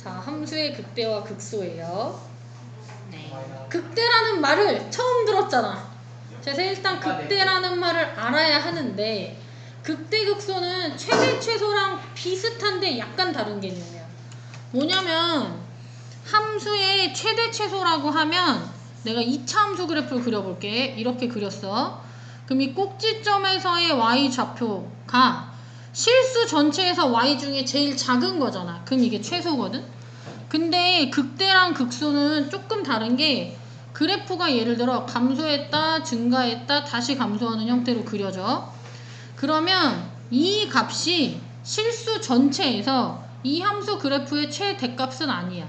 자, 함수의 극대와 극소예요. 네. 극대라는 말을 처음 들었잖아. 그래서 일단 극대라는 말을 알아야 하는데, 극대 극소는 최대 최소랑 비슷한데 약간 다른 개념이야. 뭐냐면 함수의 최대 최소라고 하면, 내가 2차 함수 그래프를 그려볼게. 이렇게 그렸어. 그럼 이 꼭지점에서의 y 좌표가 실수 전체에서 y 중에 제일 작은 거잖아. 그럼 이게 최소거든. 근데 극대랑 극소는 조금 다른 게, 그래프가 예를 들어 감소했다, 증가했다, 다시 감소하는 형태로 그려져. 그러면 이 값이 실수 전체에서 이 함수 그래프의 최대값은 아니야.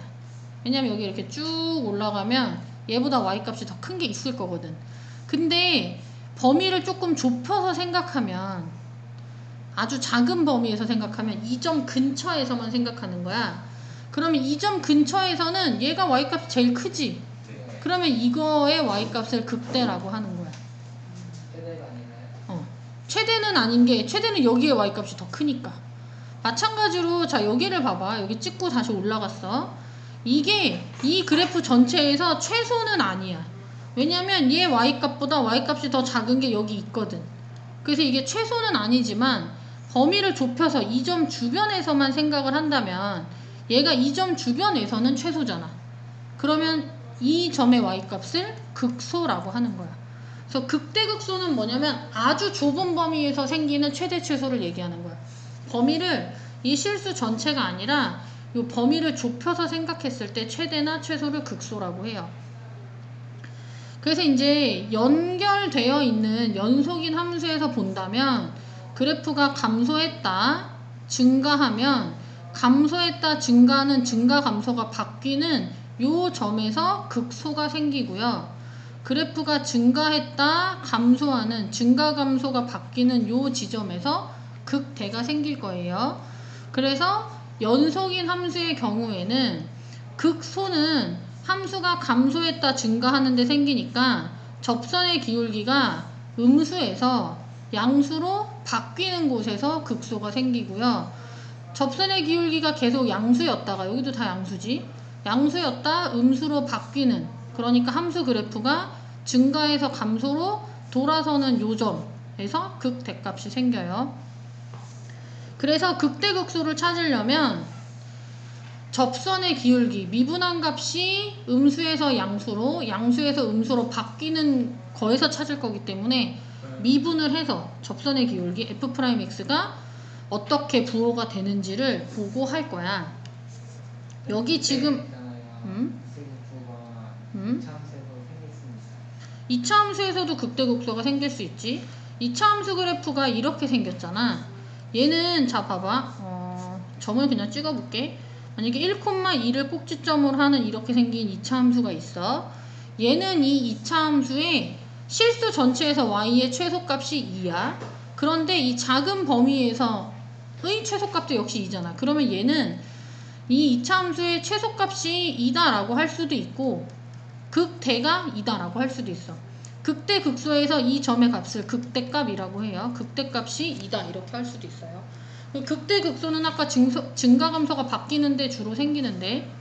왜냐면 여기 이렇게 쭉 올라가면 얘보다 y값이 더 큰 게 있을 거거든. 근데 범위를 조금 좁혀서 생각하면, 아주 작은 범위에서 생각하면 이 점 근처에서만 생각하는 거야. 그러면 이 점 근처에서는 얘가 y값이 제일 크지. 그러면 이거의 y값을 극대라고 하는 거야. 최대가 아니나요? 최대는 아닌 게, 최대는 여기에 y값이 더 크니까. 마찬가지로 자, 여기를 봐봐. 여기 찍고 다시 올라갔어. 이게 이 그래프 전체에서 최소는 아니야. 왜냐면 얘 y값보다 y값이 더 작은 게 여기 있거든. 그래서 이게 최소는 아니지만 범위를 좁혀서 이 점 주변에서만 생각을 한다면 얘가 이 점 주변에서는 최소잖아. 그러면 이 점의 y값을 극소라고 하는 거야. 그래서 극대극소는 뭐냐면 아주 좁은 범위에서 생기는 최대 최소를 얘기하는 거야. 범위를, 이 실수 전체가 아니라 이 범위를 좁혀서 생각했을 때 최대나 최소를 극소라고 해요. 그래서 이제 연결되어 있는 연속인 함수에서 본다면, 그래프가 감소했다, 증가하면 감소했다, 증가하는 증가 감소가 바뀌는 요 점에서 극소가 생기고요. 그래프가 증가했다, 감소하는 증가 감소가 바뀌는 요 지점에서 극대가 생길 거예요. 그래서 연속인 함수의 경우에는 극소는 함수가 감소했다, 증가하는 데 생기니까 접선의 기울기가 음수에서 양수로 바뀌는 곳에서 극소가 생기고요. 접선의 기울기가 계속 양수였다가, 여기도 다 양수지, 양수였다 음수로 바뀌는, 그러니까 함수 그래프가 증가해서 감소로 돌아서는 요점에서 극대값이 생겨요. 그래서 극대극소를 찾으려면 접선의 기울기, 미분한 값이 음수에서 양수로, 양수에서 음수로 바뀌는 거에서 찾을 거기 때문에 미분을 해서 접선의 기울기 f'x가 어떻게 부호가 되는지를 보고 할 거야. 여기 지금 2차 함수에서도 극대극소가 생길 수 있지. 2차 함수 그래프가 이렇게 생겼잖아. 얘는 자 봐봐. 점을 그냥 찍어볼게. 만약에 1,2를 꼭지점으로 하는 이렇게 생긴 2차 함수가 있어. 얘는 이 2차 함수의 실수 전체에서 y의 최소값이 2야. 그런데 이 작은 범위에서의 최소값도 역시 2잖아. 그러면 얘는 이 2차 함수의 최소값이 2다라고 할 수도 있고 극대가 2다라고 할 수도 있어. 극대 극소에서 이 점의 값을 극대값이라고 해요. 극대값이 2다 이렇게 할 수도 있어요. 극대 극소는 아까 증가 감소가 바뀌는데 주로 생기는데,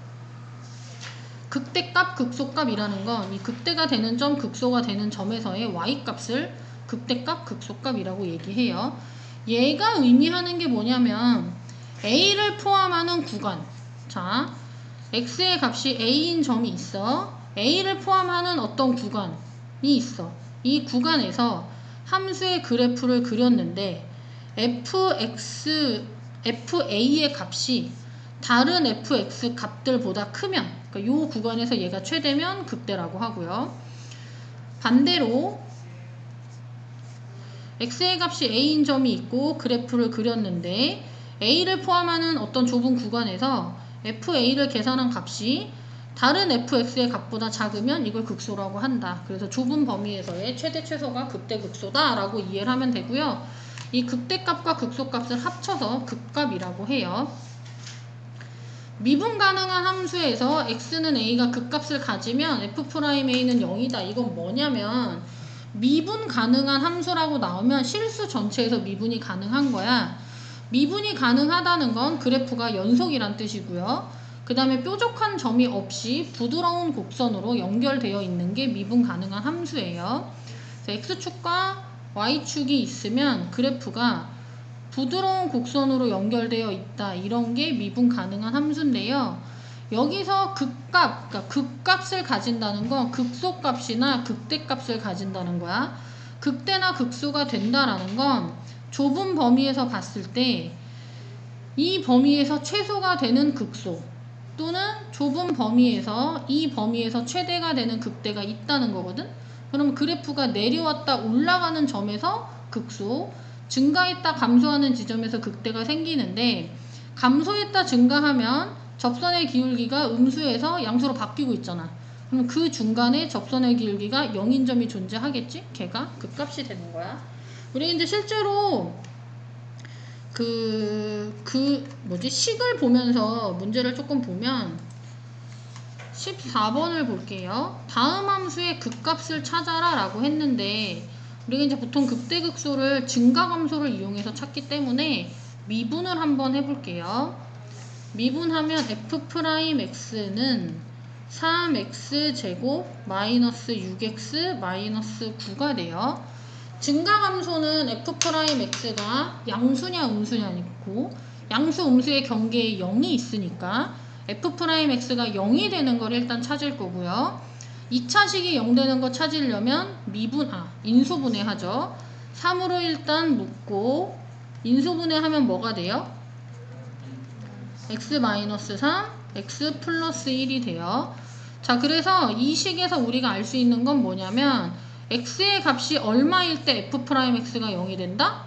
극대값 극소값이라는 건 이 극대가 되는 점, 극소가 되는 점에서의 y값을 극대값 극소값이라고 얘기해요. 얘가 의미하는 게 뭐냐면 a를 포함하는 구간, 자 x의 값이 a인 점이 있어. a를 포함하는 어떤 구간이 있어. 이 구간에서 함수의 그래프를 그렸는데 fa의 값이 다른 fx 값들보다 크면, 그러니까 이 구간에서 얘가 최대면 극대라고 하고요. 반대로 x의 값이 a인 점이 있고 그래프를 그렸는데 a를 포함하는 어떤 좁은 구간에서 fa를 계산한 값이 다른 fx의 값보다 작으면 이걸 극소라고 한다. 그래서 좁은 범위에서의 최대 최소가 극대극소다 라고 이해를 하면 되고요. 이 극대값과 극소값을 합쳐서 극값이라고 해요. 미분 가능한 함수에서 x는 a가 극값을 가지면 f'a는 0이다. 이건 뭐냐면 미분 가능한 함수라고 나오면 실수 전체에서 미분이 가능한 거야. 미분이 가능하다는 건 그래프가 연속이란 뜻이고요. 그 다음에 뾰족한 점이 없이 부드러운 곡선으로 연결되어 있는 게 미분 가능한 함수예요. X축과 Y축이 있으면 그래프가 부드러운 곡선으로 연결되어 있다. 이런 게 미분 가능한 함수인데요. 여기서 극값, 그러니까 극값을 가진다는 건 극소값이나 극대값을 가진다는 거야. 극대나 극소가 된다라는 건 좁은 범위에서 봤을 때 이 범위에서 최소가 되는 극소 또는 좁은 범위에서 이 범위에서 최대가 되는 극대가 있다는 거거든. 그럼 그래프가 내려왔다 올라가는 점에서 극소, 증가했다 감소하는 지점에서 극대가 생기는데, 감소했다 증가하면 접선의 기울기가 음수에서 양수로 바뀌고 있잖아. 그럼 그 중간에 접선의 기울기가 0인 점이 존재하겠지? 걔가 극값이 되는 거야. 우리 이제 실제로 식을 보면서 문제를 조금 보면 14번을 볼게요. 다음 함수의 극값을 찾아라 라고 했는데, 우리가 이제 보통 극대극소를 증가감소를 이용해서 찾기 때문에 미분을 한번 해볼게요. 미분하면 f'x는 3x제곱 마이너스 6x 마이너스 9가 돼요. 증가감소는 f'x가 양수냐 음수냐고, 양수 음수의 경계에 0이 있으니까 f'x가 0이 되는 걸 일단 찾을 거고요. 2차식이 0 되는 거 찾으려면 인수분해 하죠. 3으로 일단 묶고 인수분해 하면 뭐가 돼요? x-3, x 플러스 1이 돼요. 자, 그래서 이 식에서 우리가 알 수 있는 건 뭐냐면 x의 값이 얼마일 때 f'x가 0이 된다?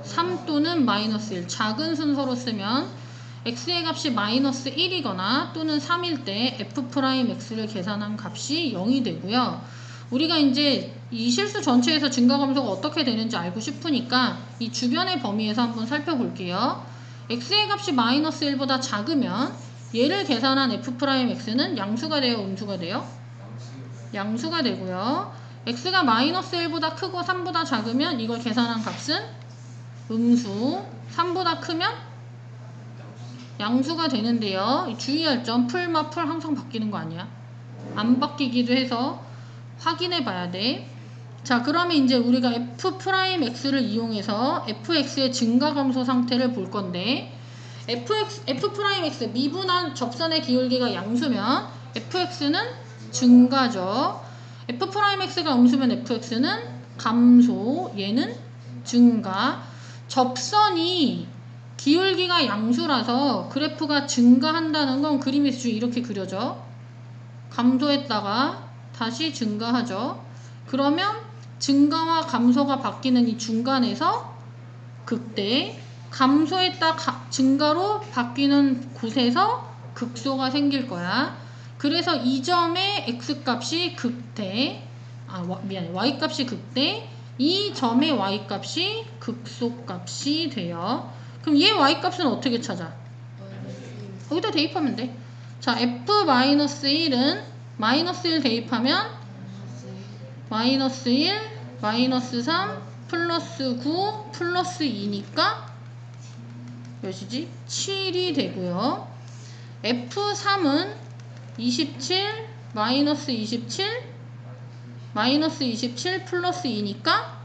3 또는 마이너스 1. 작은 순서로 쓰면 x의 값이 마이너스 1이거나 또는 3일 때 f'x를 계산한 값이 0이 되고요. 우리가 이제 이 실수 전체에서 증가감소가 어떻게 되는지 알고 싶으니까 이 주변의 범위에서 한번 살펴볼게요. x의 값이 마이너스 1보다 작으면 얘를 계산한 f'x는 양수가 돼요? 음수가 돼요? 양수가 되고요. x가 마이너스 1보다 크고 3보다 작으면 이걸 계산한 값은 음수, 3보다 크면 양수가 되는데요. 주의할 점, 풀마 풀 항상 바뀌는 거 아니야. 안 바뀌기도 해서 확인해 봐야 돼. 자, 그러면 이제 우리가 f'x를 이용해서 fx의 증가감소 상태를 볼 건데, f'x 미분한 접선의 기울기가 양수면 fx는 증가죠. f'x가 음수면 fx는 감소, 얘는 증가. 접선이 기울기가 양수라서 그래프가 증가한다는 건 그림에서 이렇게 그려져. 감소했다가 다시 증가하죠. 그러면 증가와 감소가 바뀌는 이 중간에서 극대, 감소했다 증가로 바뀌는 곳에서 극소가 생길 거야. 그래서 이 점의 x값이 극대, y값이 극대, 이 점의 y값이 극소값이 돼요. 그럼 얘 y값은 어떻게 찾아? 여기다 대입하면 돼. 자, f-1은 마이너스 1 대입하면 마이너스 1, 마이너스 3, 플러스 9, 플러스 2니까 몇이지? 7이 되고요. f3은 27, 마이너스 27, 마이너스 27 플러스 2니까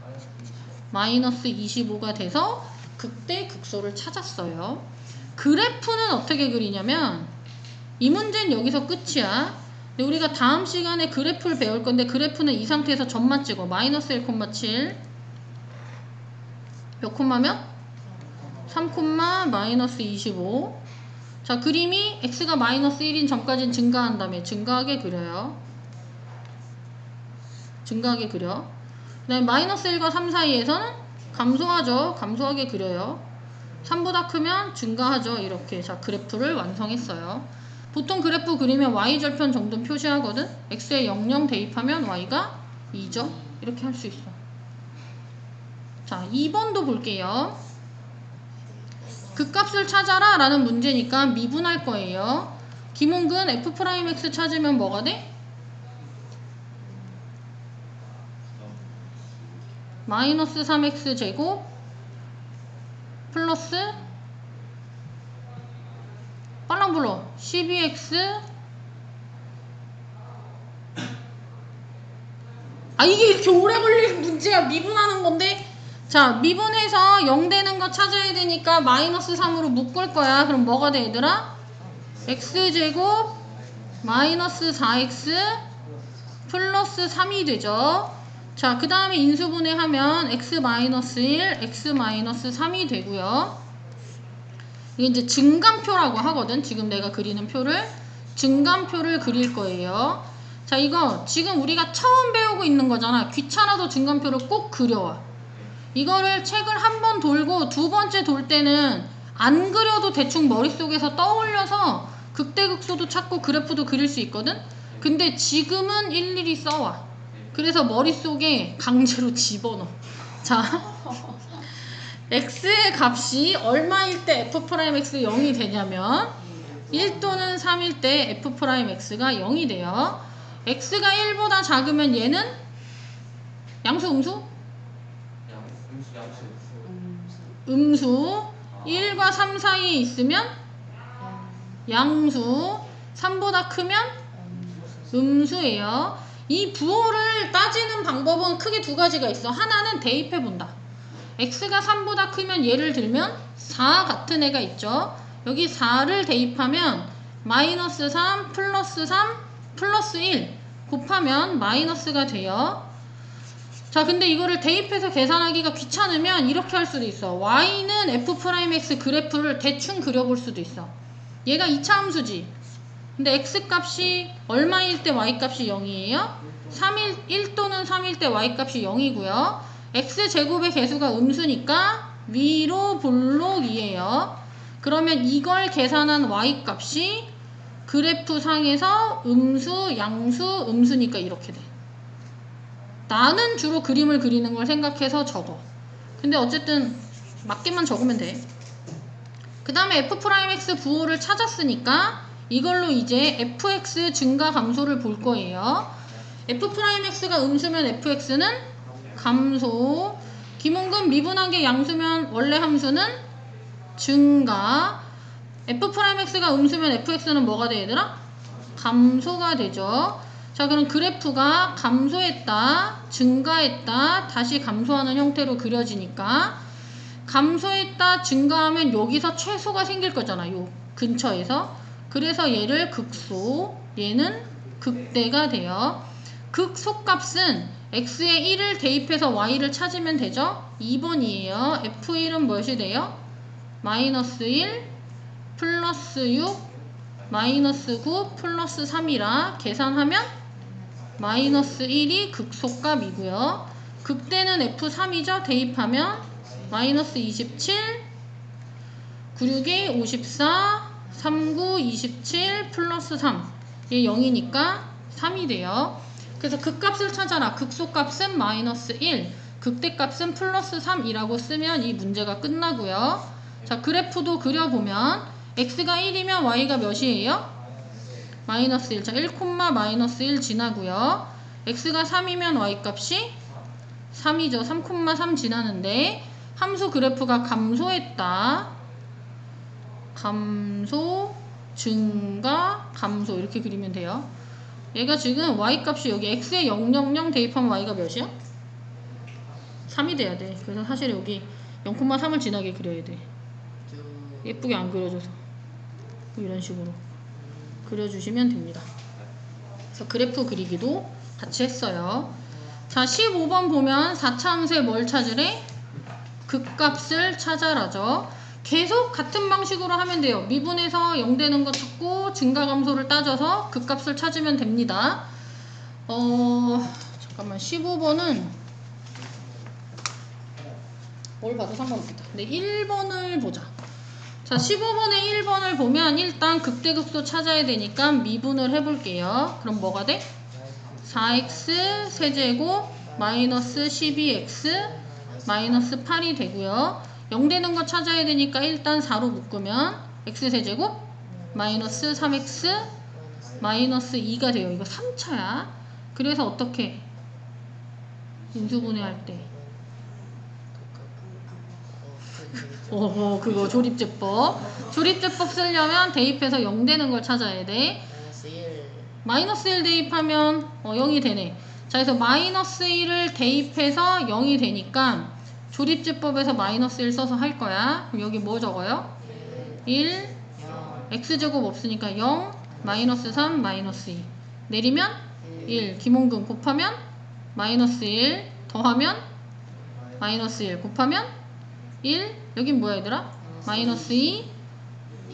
마이너스 25가 돼서 극대 극소를 찾았어요. 그래프는 어떻게 그리냐면 이 문제는 여기서 끝이야. 근데 우리가 다음 시간에 그래프를 배울 건데, 그래프는 이 상태에서 점만 찍어. 마이너스 1,7 몇 콤마면? 3, 마이너스 25. 자, 그림이 x가 마이너스 1인 점까지는 증가한 다음에 증가하게 그려요. 증가하게 그려. 그 다음에 마이너스 1과 3 사이에서는 감소하죠. 감소하게 그려요. 3보다 크면 증가하죠. 이렇게. 자, 그래프를 완성했어요. 보통 그래프 그리면 y절편 정도 표시하거든. x에 00 대입하면 y가 2죠. 이렇게 할 수 있어. 자, 2번도 볼게요. 극값을 찾아라 라는 문제니까 미분할 거예요. 김홍근 f'x 찾으면 뭐가 돼? 마이너스 3x 제곱 플러스 빨랑 불러. 12x 이게 이렇게 오래 걸릴 문제야. 미분하는 건데. 자, 미분해서 0 되는 거 찾아야 되니까 마이너스 3으로 묶을 거야. 그럼 뭐가 돼, 얘들아? x제곱 마이너스 4x 플러스 3이 되죠. 자, 그 다음에 인수분해하면 x 마이너스 1, x 마이너스 3이 되고요. 이게 이제 증감표라고 하거든. 지금 내가 그리는 표를 증감표를 그릴 거예요. 자, 이거 지금 우리가 처음 배우고 있는 거잖아. 귀찮아도 증감표를 꼭 그려와. 이거를 책을 한 번 돌고 두 번째 돌 때는 안 그려도 대충 머릿속에서 떠올려서 극대극소도 찾고 그래프도 그릴 수 있거든. 근데 지금은 일일이 써와. 그래서 머릿속에 강제로 집어넣어. 자, x의 값이 얼마일 때 f'x 0이 되냐면 1 또는 3일 때 f'x가 0이 돼요. x가 1보다 작으면 얘는 양수 음수? 음수. 1과 3 사이에 있으면 양수. 3보다 크면 음수예요. 이 부호를 따지는 방법은 크게 두 가지가 있어. 하나는 대입해 본다. x가 3보다 크면 예를 들면 4 같은 애가 있죠. 여기 4를 대입하면 마이너스 3 플러스 3 플러스 1 곱하면 마이너스가 돼요. 자, 근데 이거를 대입해서 계산하기가 귀찮으면 이렇게 할 수도 있어. y는 f'x 그래프를 대충 그려볼 수도 있어. 얘가 2차 함수지. 근데 x값이 얼마일 때 y값이 0이에요? 1 또는 3일 때 y값이 0이고요. x제곱의 개수가 음수니까 위로 볼록이에요. 그러면 이걸 계산한 y값이 그래프 상에서 음수, 양수, 음수니까 이렇게 돼. 나는 주로 그림을 그리는 걸 생각해서 적어. 근데 어쨌든 맞게만 적으면 돼. 그 다음에 f'x 부호를 찾았으니까 이걸로 이제 fx 증가 감소를 볼 거예요. f'x가 음수면 fx는 감소. 김은근 미분하게 양수면 원래 함수는 증가. f'x가 음수면 fx는 뭐가 돼, 얘들아? 감소가 되죠. 자, 그럼 그래프가 감소했다, 증가했다, 다시 감소하는 형태로 그려지니까 감소했다, 증가하면 여기서 최소가 생길 거잖아. 요 근처에서. 그래서 얘를 극소, 얘는 극대가 돼요. 극소값은 x에 1을 대입해서 y를 찾으면 되죠. 2번이에요. f1은 무엇이 돼요? 마이너스 1 플러스 6 마이너스 9 플러스 3이라 계산하면 마이너스 1이 극소값이고요. 극대는 f3이죠. 대입하면 마이너스 27 96이 54 39 27 플러스 3 얘 0이니까 3이 돼요. 그래서 극값을 찾아라. 극소값은 마이너스 1 극대값은 플러스 3이라고 쓰면 이 문제가 끝나고요. 자, 그래프도 그려보면 x가 1이면 y가 몇이에요? 마이너스 1. 자, 1, 마이너스 1 지나고요. x가 3이면 y값이 3이죠. 3, 3 지나는데 함수 그래프가 감소했다. 감소, 증가, 감소 이렇게 그리면 돼요. 얘가 지금 y값이 여기 x에 000 대입하면 y가 몇이야? 3이 돼야 돼. 그래서 사실 여기 0,3을 지나게 그려야 돼. 예쁘게 안 그려줘서 이런 식으로 그려주시면 됩니다. 그래서 그래프 그리기도 같이 했어요. 자, 15번 보면 4차 함수에 뭘 찾으래? 극값을 찾아라죠. 계속 같은 방식으로 하면 돼요. 미분해서 0 되는 거 찾고 증가감소를 따져서 극값을 찾으면 됩니다. 잠깐만 15번은 뭘 봐도 상관없겠다. 근데 1번을 보자. 자, 15번에 1번을 보면 일단 극대극소 찾아야 되니까 미분을 해볼게요. 그럼 뭐가 돼? 4x 세제곱 마이너스 12x 마이너스 8이 되고요. 0 되는 거 찾아야 되니까 일단 4로 묶으면 x세제곱 마이너스 3x 마이너스 2가 돼요. 이거 3차야. 그래서 어떻게 인수분해할 때 그거 조립제법. 조립제법 쓰려면 대입해서 0 되는 걸 찾아야 돼. 마이너스 1. 마이너스 1 대입하면 0이 되네. 자, 그래서 마이너스 1을 대입해서 0이 되니까 조립제법에서 마이너스 1 써서 할 거야. 그럼 여기 뭐 적어요? 1, 0. x제곱 없으니까 0, 마이너스 3, 마이너스 2. 내리면 1, 기본근 곱하면 마이너스 1, 더하면 마이너스 1, 곱하면 1, 여긴 뭐야 얘들아? 마이너스 2,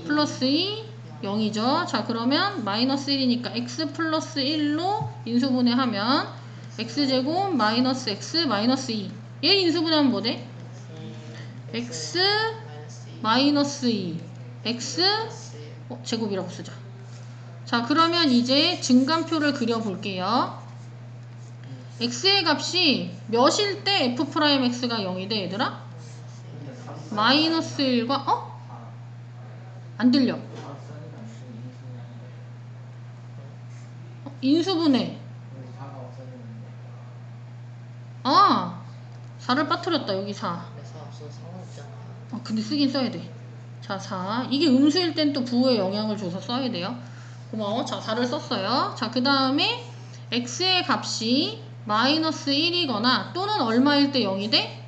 플러스 2, 0이죠. 자, 그러면 마이너스 1이니까 x 플러스 1로 인수분해하면 x제곱 마이너스 x 마이너스 2. 얘 인수분해하면 뭐 돼? x 마이너스 2 x 제곱이라고 쓰자. 자, 그러면 이제 증간표를 그려볼게요. x의 값이 몇일 때 f'x가 0이 돼 얘들아? 마이너스 1과 안 들려. 인수분해. 4를 빠뜨렸다. 여기 4. 그래서 없어서 상관없잖아요. 근데 쓰긴 써야 돼. 자, 4. 이게 음수일 땐 또 부호에 영향을 줘서 써야 돼요. 고마워. 자, 4를 썼어요. 자, 그 다음에 x의 값이 마이너스 1이거나 또는 얼마일 때 0이 돼?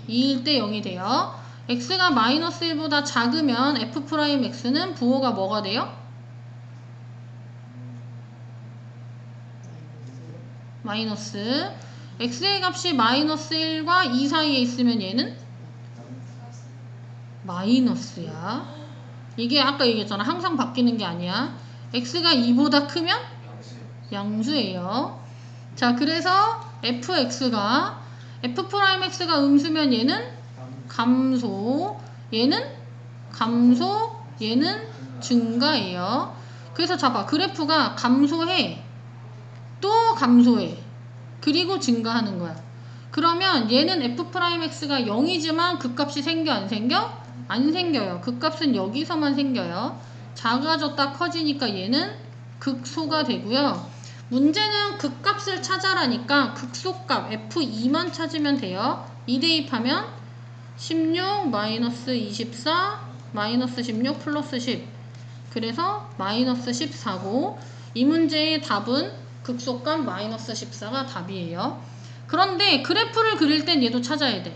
2일 때 0이 돼요. x가 마이너스 1보다 작으면 f'x는 부호가 뭐가 돼요? 마이너스. x의 값이 마이너스 1과 2 사이에 있으면 얘는 마이너스야. 이게 아까 얘기했잖아. 항상 바뀌는 게 아니야. x가 2보다 크면 양수예요. 자, 그래서 fx가 f'x가 음수면 얘는 감소, 얘는 감소, 얘는 증가예요. 그래서 봐봐. 그래프가 감소해, 또 감소해, 그리고 증가하는 거야. 그러면 얘는 f'x가 0이지만 극값이 생겨 안 생겨? 안 생겨요. 극값은 여기서만 생겨요. 작아졌다 커지니까 얘는 극소가 되고요. 문제는 극값을 찾아라니까 극소값 f2만 찾으면 돼요. 2 대입하면 16 마이너스 24 마이너스 16 플러스 10. 그래서 마이너스 14고 이 문제의 답은 극소값 마이너스 14가 답이에요. 그런데 그래프를 그릴 땐 얘도 찾아야 돼.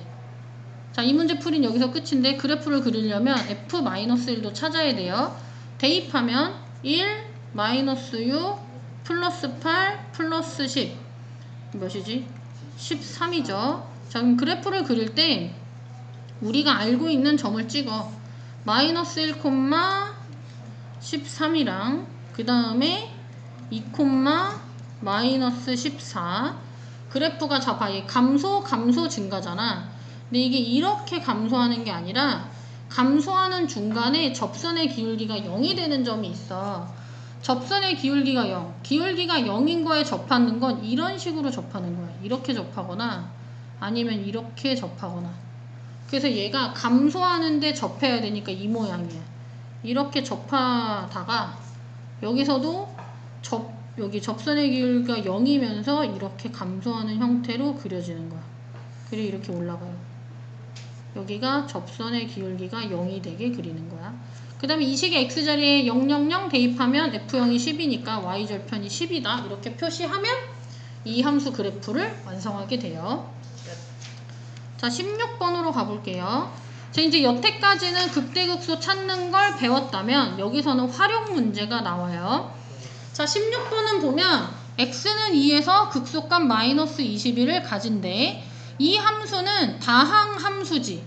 자, 이 문제 풀이는 여기서 끝인데 그래프를 그리려면 f-1도 찾아야 돼요. 대입하면 1 마이너스 6 플러스 8 플러스 10 몇이지? 13이죠. 자, 그럼 그래프를 그릴 때 우리가 알고 있는 점을 찍어. 마이너스 1, 13이랑 그 다음에 2, 마이너스 14. 그래프가 자, 봐. 얘 감소, 감소, 증가잖아. 근데 이게 이렇게 감소하는 게 아니라 감소하는 중간에 접선의 기울기가 0이 되는 점이 있어. 접선의 기울기가 0. 기울기가 0인 거에 접하는 건 이런 식으로 접하는 거야. 이렇게 접하거나 아니면 이렇게 접하거나. 그래서 얘가 감소하는데 접해야 되니까 이 모양이야. 이렇게 접하다가 여기서도 여기 접선의 기울기가 0이면서 이렇게 감소하는 형태로 그려지는 거야. 그리고 이렇게 올라가요. 여기가 접선의 기울기가 0이 되게 그리는 거야. 그 다음에 이 식의 x자리에 0, 0, 0 대입하면 f0이 10이니까 y절편이 10이다. 이렇게 표시하면 이 함수 그래프를 완성하게 돼요. 자, 16번으로 가볼게요. 자, 이제 여태까지는 극대극소 찾는 걸 배웠다면 여기서는 활용 문제가 나와요. 자, 16번은 보면 x는 2에서 극소값 마이너스 21을 가진대. 이 함수는 다항 함수지.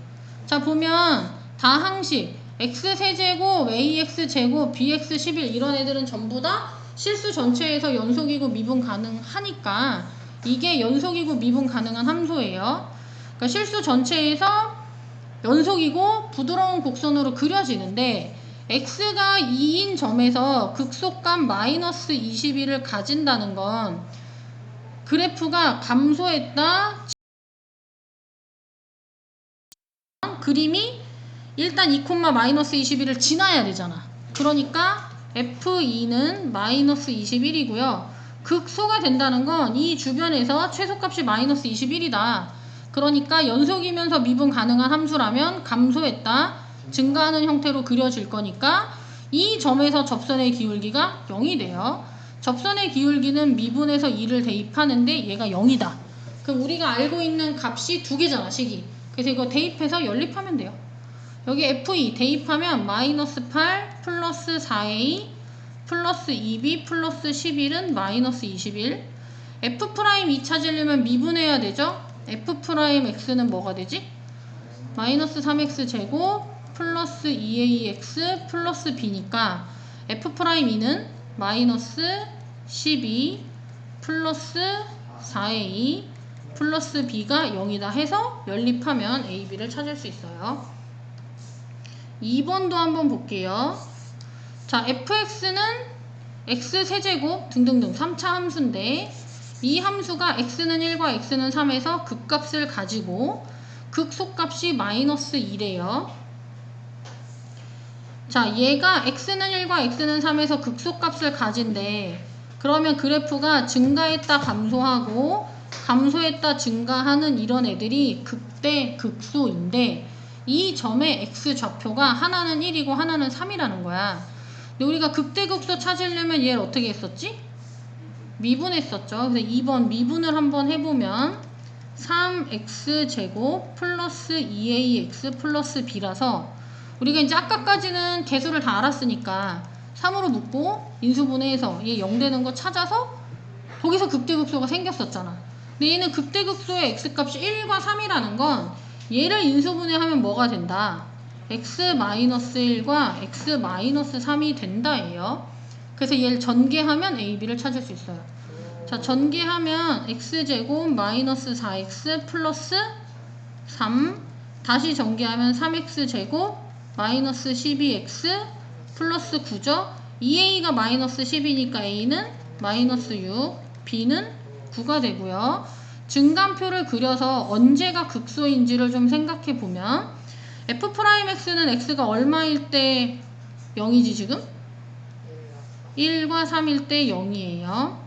자, 보면 다항식 x세제곱, ax제곱, bx11 이런 애들은 전부 다 실수 전체에서 연속이고 미분 가능하니까 이게 연속이고 미분 가능한 함수예요. 그러니까 실수 전체에서 연속이고 부드러운 곡선으로 그려지는데 x가 2인 점에서 극소값 마이너스 21을 가진다는 건 그래프가 감소했다. 그림이 일단 2, 마이너스 21을 지나야 되잖아. 그러니까 f2는 마이너스 21이고요. 극소가 된다는 건 이 주변에서 최소값이 마이너스 21이다. 그러니까 연속이면서 미분 가능한 함수라면 감소했다, 증가하는 형태로 그려질 거니까 이 점에서 접선의 기울기가 0이 돼요. 접선의 기울기는 미분에서 2를 대입하는데 얘가 0이다. 그럼 우리가 알고 있는 값이 두 개잖아, 식이. 그래서 이거 대입해서 연립하면 돼요. 여기 F2 대입하면 마이너스 8 플러스 4A 플러스 2B 플러스 11은 마이너스 21. F'2 찾으려면 미분해야 되죠? F'X는 뭐가 되지? 마이너스 3X 제곱 플러스 2AX 플러스 B니까 F'E는 마이너스 12 플러스 4A 플러스 B가 0이다 해서 연립하면 A, B를 찾을 수 있어요. 2번도 한번 볼게요. 자, fx는 x세제곱 등등등 3차 함수인데 이 함수가 x는 1과 x는 3에서 극값을 가지고 극소값이 마이너스 2래요. 자, 얘가 x는 1과 x는 3에서 극소값을 가진대. 그러면 그래프가 증가했다 감소하고 감소했다 증가하는 이런 애들이 극대 극소인데 이 점의 x좌표가 하나는 1이고 하나는 3이라는 거야. 근데 우리가 극대극소 찾으려면 얘를 어떻게 했었지? 미분했었죠. 그래서 2번 미분을 한번 해보면 3x제곱 플러스 2ax 플러스 b라서 우리가 이제 아까까지는 개수를 다 알았으니까 3으로 묶고 인수분해해서 얘 0 되는 거 찾아서 거기서 극대극소가 생겼었잖아. 근데 얘는 극대극소의 x값이 1과 3이라는 건 얘를 인수분해하면 뭐가 된다? x-1과 x-3이 된다 예요. 그래서 얘를 전개하면 a, b를 찾을 수 있어요. 자, 전개하면 x제곱 마이너스 4x 플러스 3 다시 전개하면 3x제곱 마이너스 12x 플러스 9죠. 2a가 마이너스 10이니까 a는 마이너스 6, b는 9가 되고요. 증감표를 그려서 언제가 극소인지를 좀 생각해 보면 f'x는 x가 얼마일 때 0이지 지금? 1과 3일 때 0이에요.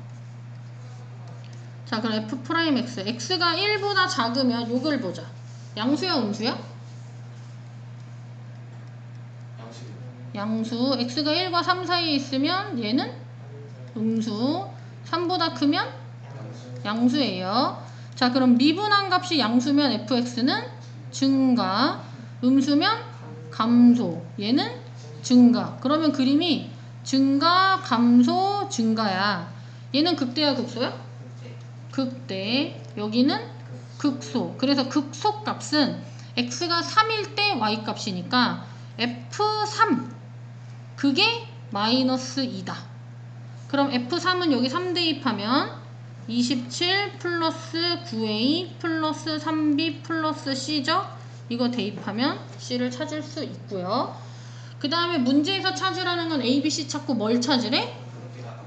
자, 그럼 f'x x가 1보다 작으면 요걸 보자. 양수야 음수야? 양수. x가 1과 3 사이에 있으면 얘는 음수. 3보다 크면 양수예요. 자, 그럼 미분한 값이 양수면 fx는 증가, 음수면 감소, 얘는 증가. 그러면 그림이 증가, 감소, 증가야. 얘는 극대야 극소야? 극대. 여기는 극소. 그래서 극소 값은 x가 3일 때 y 값이니까 f3 그게 마이너스 2다. 그럼 f3은 여기 3 대입하면 27 플러스 9a 플러스 3b 플러스 c죠? 이거 대입하면 c를 찾을 수 있고요. 그 다음에 문제에서 찾으라는 건 a, b, c 찾고 뭘 찾으래?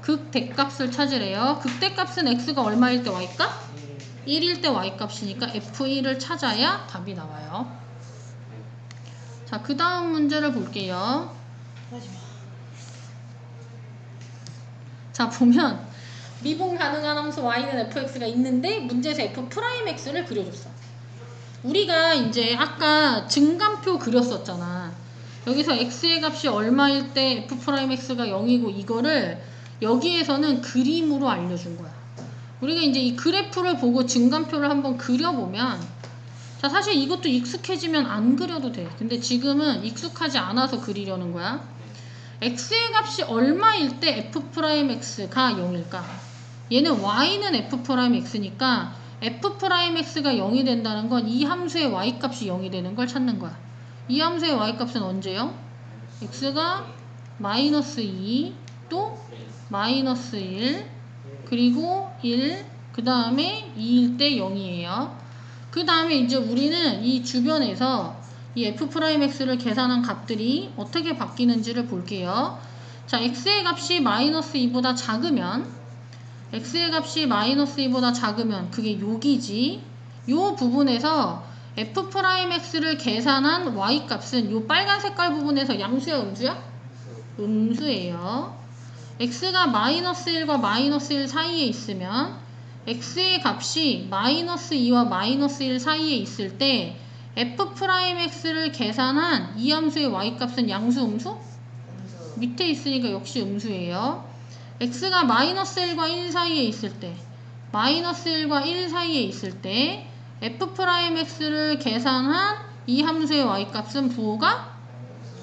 극대값을 찾으래요. 극대값은 x가 얼마일 때 y값? 1일 때 y값이니까 f1을 찾아야 답이 나와요. 자, 그 다음 문제를 볼게요. 자, 보면 미분 가능한 함수 y는 fx가 있는데 문제에서 f'x를 그려줬어. 우리가 이제 아까 증감표 그렸었잖아. 여기서 x의 값이 얼마일 때 f'x가 0이고 이거를 여기에서는 그림으로 알려준 거야. 우리가 이제 이 그래프를 보고 증감표를 한번 그려보면 자, 사실 이것도 익숙해지면 안 그려도 돼. 근데 지금은 익숙하지 않아서 그리려는 거야. x의 값이 얼마일 때 f'x가 0일까? 얘는 y는 f'x니까 f'x가 0이 된다는 건 이 함수의 y값이 0이 되는 걸 찾는 거야. 이 함수의 y값은 언제요? x가 마이너스 2, 또 마이너스 1, 그리고 1, 그 다음에 2일 때 0이에요. 그 다음에 이제 우리는 이 주변에서 이 f'x를 계산한 값들이 어떻게 바뀌는지를 볼게요. 자, x의 값이 마이너스 2보다 작으면 x의 값이 마이너스 2보다 작으면 그게 여기지. 요 부분에서 f'x를 계산한 y값은 요 빨간 색깔 부분에서 양수야 음수야? 음수예요. x가 마이너스 1과 마이너스 1 사이에 있으면 x의 값이 마이너스 2와 마이너스 1 사이에 있을 때 f'x를 계산한 이 함수의 y값은 양수, 음수? 음수. 밑에 있으니까 역시 음수예요. x가 마이너스 1과 1 사이에 있을 때 마이너스 1과 1 사이에 있을 때 f'x를 계산한 이 함수의 y값은 부호가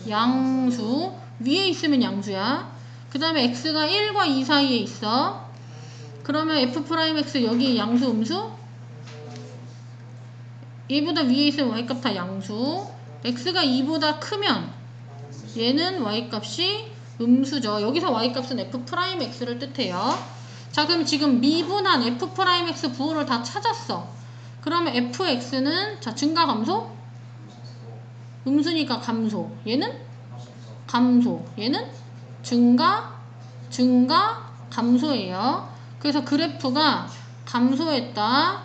양수. 위에 있으면 양수야. 그 다음에 x가 1과 2 사이에 있어. 그러면 f'x 여기 양수, 음수? 얘보다 위에 있으면 y값 다 양수. x가 2보다 크면 얘는 y값이 음수죠. 여기서 y값은 f'x를 뜻해요. 자, 그럼 지금 미분한 f'x 부호를 다 찾았어. 그러면 fx는 자 증가 감소? 음수니까 감소. 얘는 감소. 얘는 증가 감소예요. 그래서 그래프가 감소했다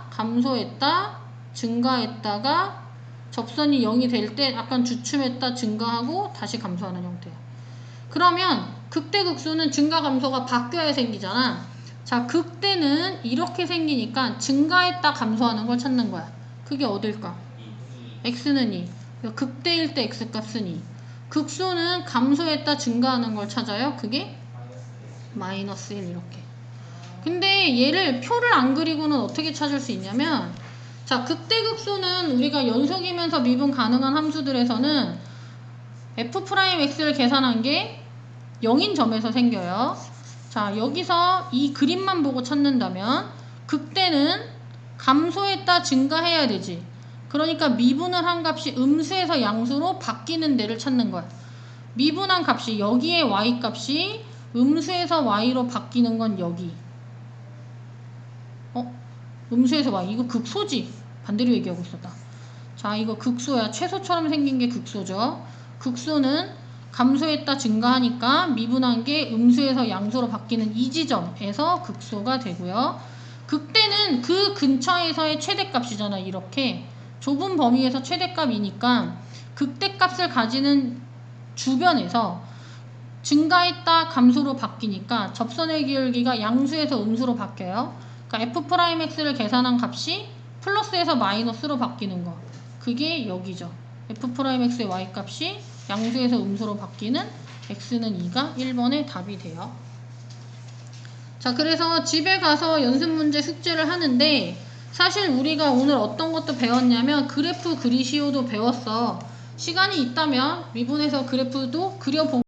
증가했다가 접선이 0이 될 때 약간 주춤했다 증가하고 다시 감소하는 형태야. 그러면 극대극소는 증가 감소가 바뀌어야 생기잖아. 자, 극대는 이렇게 생기니까 증가했다 감소하는 걸 찾는 거야. 그게 어딜까? x는 2. 극대일 때 x값은 2. 극소는 감소했다 증가하는 걸 찾아요. 그게 마이너스 1 이렇게. 근데 얘를 표를 안 그리고는 어떻게 찾을 수 있냐면 자, 극대극소는 우리가 연속이면서 미분 가능한 함수들에서는 f'x를 계산한 게 0인 점에서 생겨요. 자, 여기서 이 그림만 보고 찾는다면 극대는 감소했다 증가해야 되지. 그러니까 미분을 한 값이 음수에서 양수로 바뀌는 데를 찾는 거야. 미분한 값이 여기에 y값이 음수에서 y로 바뀌는 건 여기. 음수에서 y. 이거 극소지. 반대로 얘기하고 있었다. 자, 이거 극소야. 최소처럼 생긴 게 극소죠. 극소는 감소했다 증가하니까 미분한 게 음수에서 양수로 바뀌는 이 지점에서 극소가 되고요. 극대는 그 근처에서의 최대값이잖아. 이렇게 좁은 범위에서 최대값이니까 극대값을 가지는 주변에서 증가했다 감소로 바뀌니까 접선의 기울기가 양수에서 음수로 바뀌어요. 그러니까 f'x를 계산한 값이 플러스에서 마이너스로 바뀌는 거. 그게 여기죠. f'x의 y값이 양수에서 음수로 바뀌는 x는 2가 1번의 답이 돼요. 자, 그래서 집에 가서 연습 문제 숙제를 하는데 사실 우리가 오늘 어떤 것도 배웠냐면 그래프 그리시오도 배웠어. 시간이 있다면 미분해서 그래프도 그려보고